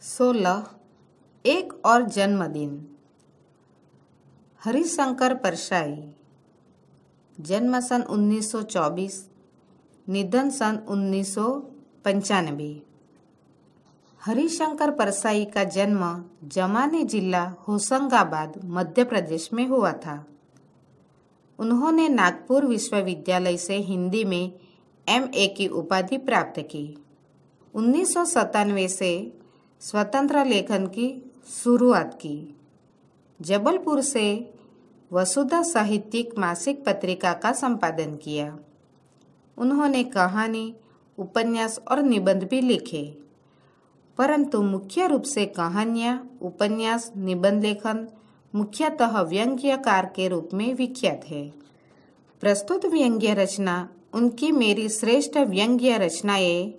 16 एक और जन्मदिन। हरिशंकर परसाई, जन्म सन 1924, निधन सन 1995। हरिशंकर परसाई का जन्म जमाने जिला होशंगाबाद मध्य प्रदेश में हुआ था। उन्होंने नागपुर विश्वविद्यालय से हिंदी में MA की उपाधि प्राप्त की। 1997 से स्वतंत्र लेखन की शुरुआत की। जबलपुर से वसुधा साहित्यिक मासिक पत्रिका का संपादन किया। उन्होंने कहानी, उपन्यास और निबंध भी लिखे, परंतु मुख्य रूप से कहानियाँ, उपन्यास, निबंध लेखन मुख्यतः व्यंग्यकार के रूप में विख्यात है। प्रस्तुत व्यंग्य रचना उनकी मेरी श्रेष्ठ व्यंग्य रचनाएं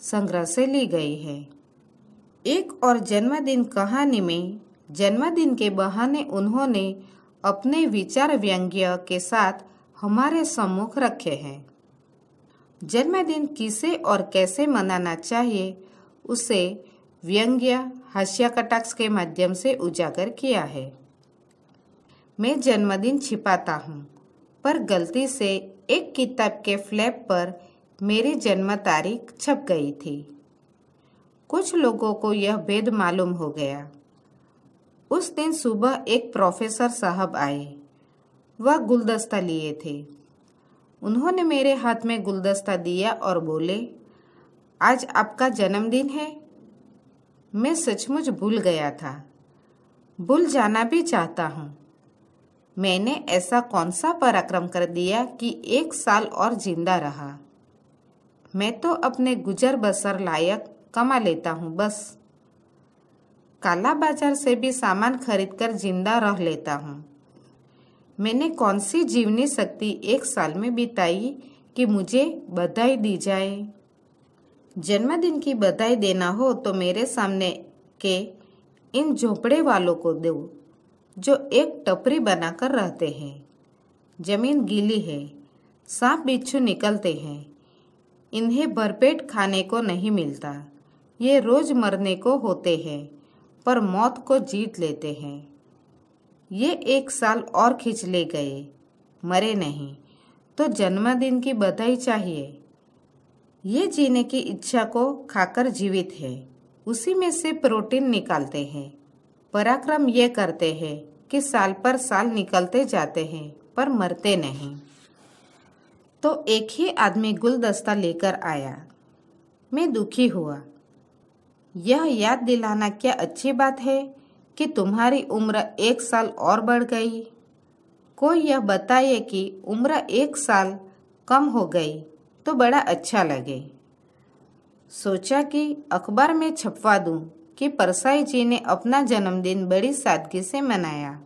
संग्रह से ली गई है। एक और जन्मदिन कहानी में जन्मदिन के बहाने उन्होंने अपने विचार व्यंग्य के साथ हमारे सम्मुख रखे हैं। जन्मदिन किसे और कैसे मनाना चाहिए उसे व्यंग्य, हास्य कटाक्ष के माध्यम से उजागर किया है। मैं जन्मदिन छिपाता हूँ, पर गलती से एक किताब के फ्लैप पर मेरी जन्म तारीख छप गई थी। कुछ लोगों को यह भेद मालूम हो गया। उस दिन सुबह एक प्रोफेसर साहब आए। वह गुलदस्ता लिए थे। उन्होंने मेरे हाथ में गुलदस्ता दिया और बोले, आज आपका जन्मदिन है। मैं सचमुच भूल गया था, भूल जाना भी चाहता हूँ। मैंने ऐसा कौन सा पराक्रम कर दिया कि 1 साल और जिंदा रहा। मैं तो अपने गुजर बसर लायक कमा लेता हूँ बस। काला बाजार से भी सामान खरीदकर जिंदा रह लेता हूँ। मैंने कौन सी जीवनी शक्ति 1 साल में बिताई कि मुझे बधाई दी जाए। जन्मदिन की बधाई देना हो तो मेरे सामने के इन झोपड़े वालों को दो, जो एक टपरी बनाकर रहते हैं। जमीन गीली है, सांप बिच्छू निकलते हैं। इन्हें भरपेट खाने को नहीं मिलता। ये रोज मरने को होते हैं, पर मौत को जीत लेते हैं। ये 1 साल और खींच ले गए, मरे नहीं, तो जन्मदिन की बधाई चाहिए। ये जीने की इच्छा को खाकर जीवित है, उसी में से प्रोटीन निकालते हैं। पराक्रम ये करते हैं कि साल पर साल निकलते जाते हैं, पर मरते नहीं। तो एक ही आदमी गुलदस्ता लेकर आया। मैं दुखी हुआ। यह याद दिलाना क्या अच्छी बात है कि तुम्हारी उम्र 1 साल और बढ़ गई। कोई यह बताए कि उम्र 1 साल कम हो गई तो बड़ा अच्छा लगे। सोचा कि अखबार में छपवा दूं कि परसाई जी ने अपना जन्मदिन बड़ी सादगी से मनाया।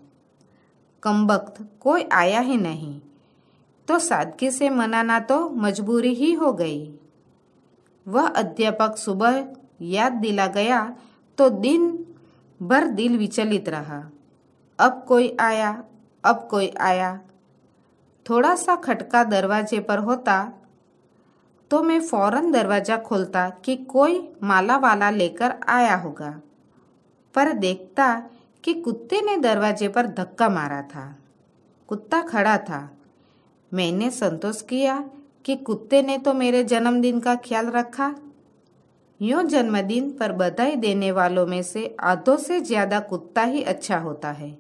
कमबख्त कोई आया ही नहीं, तो सादगी से मनाना तो मजबूरी ही हो गई। वह अध्यापक सुबह याद दिला गया तो दिन भर दिल विचलित रहा। अब कोई आया, अब कोई आया। थोड़ा सा खटका दरवाजे पर होता तो मैं फौरन दरवाजा खोलता कि कोई माला वाला लेकर आया होगा, पर देखता कि कुत्ते ने दरवाजे पर धक्का मारा था। कुत्ता खड़ा था। मैंने संतोष किया कि कुत्ते ने तो मेरे जन्मदिन का ख्याल रखा। यूँ जन्मदिन पर बधाई देने वालों में से आधों से ज्यादा कुत्ता ही अच्छा होता है।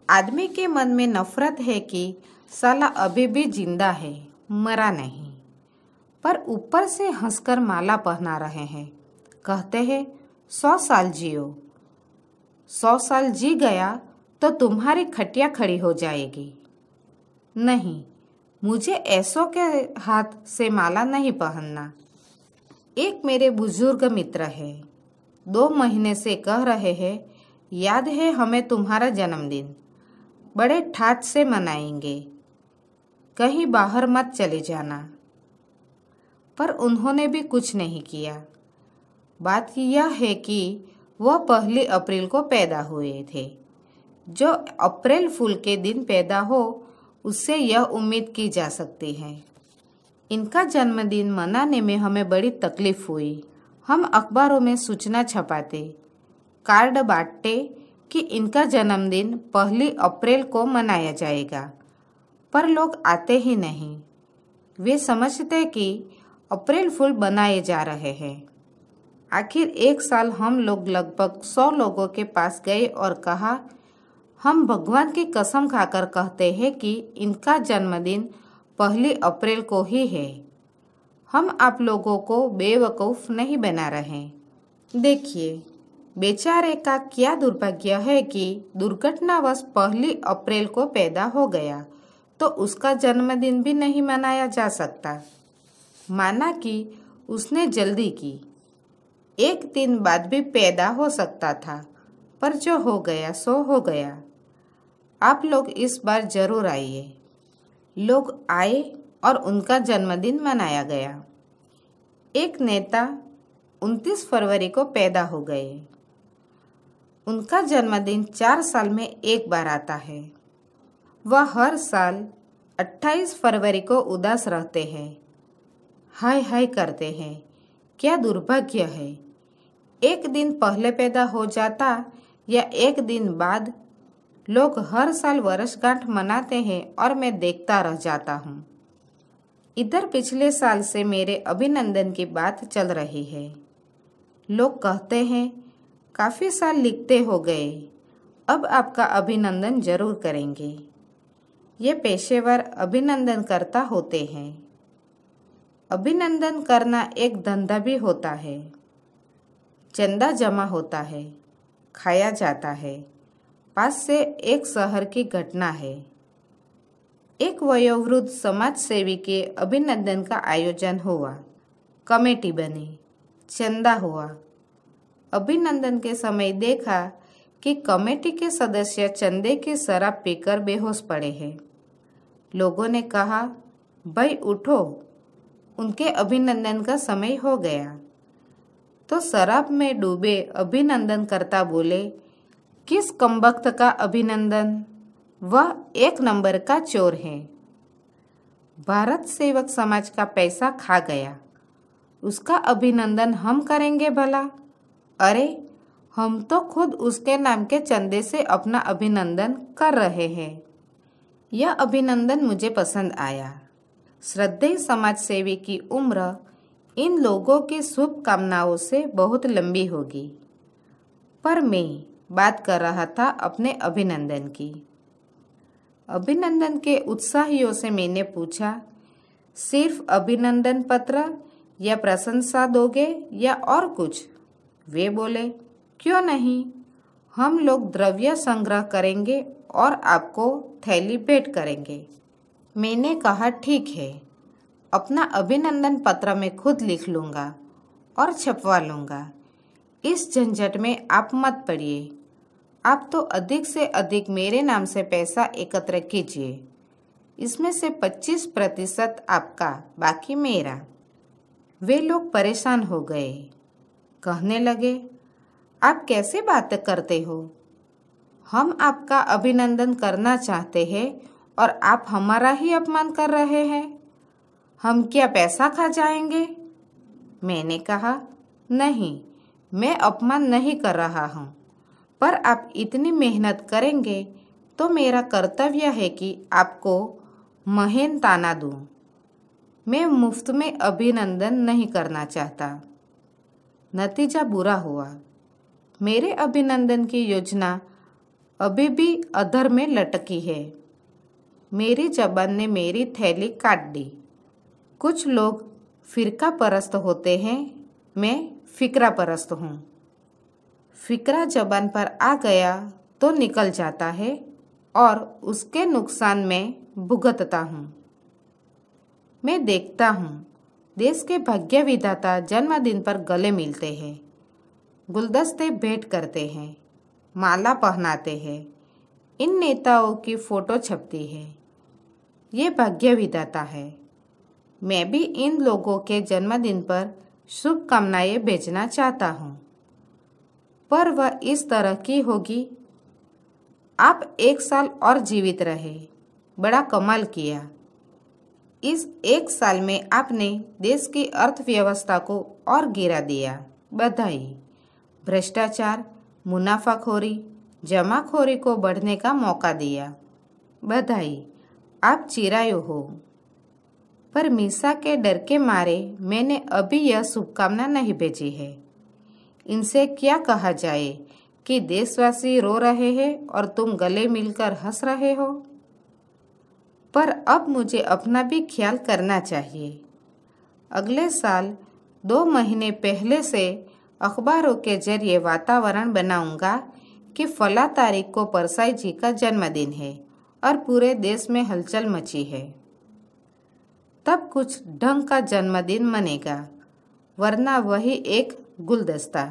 आदमी के मन में नफरत है कि साला अभी भी जिंदा है, मरा नहीं, पर ऊपर से हंसकर माला पहना रहे हैं। कहते हैं 100 साल जियो। 100 साल जी गया तो तुम्हारी खटिया खड़ी हो जाएगी। नहीं, मुझे ऐसों के हाथ से माला नहीं पहनना। एक मेरे बुजुर्ग मित्र है, 2 महीने से कह रहे हैं, याद है हमें तुम्हारा जन्मदिन, बड़े ठाट से मनाएंगे, कहीं बाहर मत चले जाना। पर उन्होंने भी कुछ नहीं किया। बात यह है कि वह 1 अप्रैल को पैदा हुए थे। जो अप्रैल फूल के दिन पैदा हो उससे यह उम्मीद की जा सकती है। इनका जन्मदिन मनाने में हमें बड़ी तकलीफ हुई। हम अखबारों में सूचना छपाते कार्ड बांटे कि इनका जन्मदिन 1 अप्रैल को मनाया जाएगा, पर लोग आते ही नहीं। वे समझते कि अप्रैल फूल बनाए जा रहे हैं। आखिर एक साल हम लोग लगभग 100 लोगों के पास गए और कहा, हम भगवान की कसम खाकर कहते हैं कि इनका जन्मदिन 1 अप्रैल को ही है। हम आप लोगों को बेवकूफ़ नहीं बना रहे। देखिए, बेचारे का क्या दुर्भाग्य है कि दुर्घटनावश 1 अप्रैल को पैदा हो गया तो उसका जन्मदिन भी नहीं मनाया जा सकता। माना कि उसने जल्दी की, 1 दिन बाद भी पैदा हो सकता था, पर जो हो गया सो हो गया। आप लोग इस बार जरूर आइए। लोग आए और उनका जन्मदिन मनाया गया। एक नेता 29 फरवरी को पैदा हो गए। उनका जन्मदिन 4 साल में एक बार आता है। वह हर साल 28 फरवरी को उदास रहते हैं, हाय हाय करते हैं। क्या दुर्भाग्य है। एक दिन पहले पैदा हो जाता या एक दिन बाद, लोग हर साल वर्षगांठ मनाते हैं और मैं देखता रह जाता हूँ। इधर पिछले साल से मेरे अभिनंदन की बात चल रही है। लोग कहते हैं, काफ़ी साल लिखते हो गए, अब आपका अभिनंदन जरूर करेंगे। ये पेशेवर अभिनंदन करता होते हैं। अभिनंदन करना एक धंधा भी होता है। चंदा जमा होता है, खाया जाता है। पास से एक शहर की घटना है। एक वयोवृद्ध समाज सेवी के अभिनंदन का आयोजन हुआ। कमेटी बनी, चंदा हुआ। अभिनंदन के समय देखा कि कमेटी के सदस्य चंदे की शराब पीकर बेहोश पड़े हैं। लोगों ने कहा, भाई उठो, उनके अभिनंदन का समय हो गया। तो शराब में डूबे अभिनंदन करता बोले, किस कमबख्त का अभिनंदन, वह 1 नंबर का चोर है। भारत सेवक समाज का पैसा खा गया, उसका अभिनंदन हम करेंगे भला? अरे, हम तो खुद उसके नाम के चंदे से अपना अभिनंदन कर रहे हैं। यह अभिनंदन मुझे पसंद आया। श्रद्धेय समाज सेवी की उम्र इन लोगों की शुभकामनाओं से बहुत लंबी होगी। पर मैं बात कर रहा था अपने अभिनंदन की। अभिनंदन के उत्साहियों से मैंने पूछा, सिर्फ अभिनंदन पत्र या प्रशंसा दोगे या और कुछ? वे बोले, क्यों नहीं, हम लोग द्रव्य संग्रह करेंगे और आपको थैली भेंट करेंगे। मैंने कहा, ठीक है, अपना अभिनंदन पत्र मैं खुद लिख लूँगा और छपवा लूँगा। इस झंझट में आप मत पड़िए। आप तो अधिक से अधिक मेरे नाम से पैसा एकत्र कीजिए। इसमें से 25% आपका, बाकी मेरा। वे लोग परेशान हो गए। कहने लगे, आप कैसे बात करते हो? हम आपका अभिनंदन करना चाहते हैं और आप हमारा ही अपमान कर रहे हैं। हम क्या पैसा खा जाएंगे? मैंने कहा, नहीं, मैं अपमान नहीं कर रहा हूँ, पर आप इतनी मेहनत करेंगे तो मेरा कर्तव्य है कि आपको महीन ताना दूँ। मैं मुफ्त में अभिनंदन नहीं करना चाहता। नतीजा बुरा हुआ। मेरे अभिनंदन की योजना अभी भी अधर में लटकी है। मेरी जबान ने मेरी थैली काट दी। कुछ लोग फिरका परस्त होते हैं, मैं फिक्रा परस्त हूँ। फिक्रा जबान पर आ गया तो निकल जाता है और उसके नुकसान में भुगतता हूँ। मैं देखता हूँ, देश के भाग्य विधाता जन्मदिन पर गले मिलते हैं, गुलदस्ते भेंट करते हैं, माला पहनाते हैं, इन नेताओं की फोटो छपती है। ये भाग्य विधाता है। मैं भी इन लोगों के जन्मदिन पर शुभकामनाएं भेजना चाहता हूँ, पर वह इस तरह की होगी। आप 1 साल और जीवित रहे, बड़ा कमाल किया। इस 1 साल में आपने देश की अर्थव्यवस्था को और गिरा दिया। बधाई। भ्रष्टाचार, मुनाफाखोरी, जमाखोरी को बढ़ने का मौका दिया। बधाई, आप चिरायु हो। पर मीसा के डर के मारे मैंने अभी यह शुभकामना नहीं भेजी है। इनसे क्या कहा जाए कि देशवासी रो रहे हैं और तुम गले मिलकर हंस रहे हो। पर अब मुझे अपना भी ख्याल करना चाहिए। अगले साल 2 महीने पहले से अखबारों के जरिए वातावरण बनाऊंगा कि फला तारीख को परसाई जी का जन्मदिन है और पूरे देश में हलचल मची है। तब कुछ ढंग का जन्मदिन मनेगा, वरना वही एक गुलदस्ता।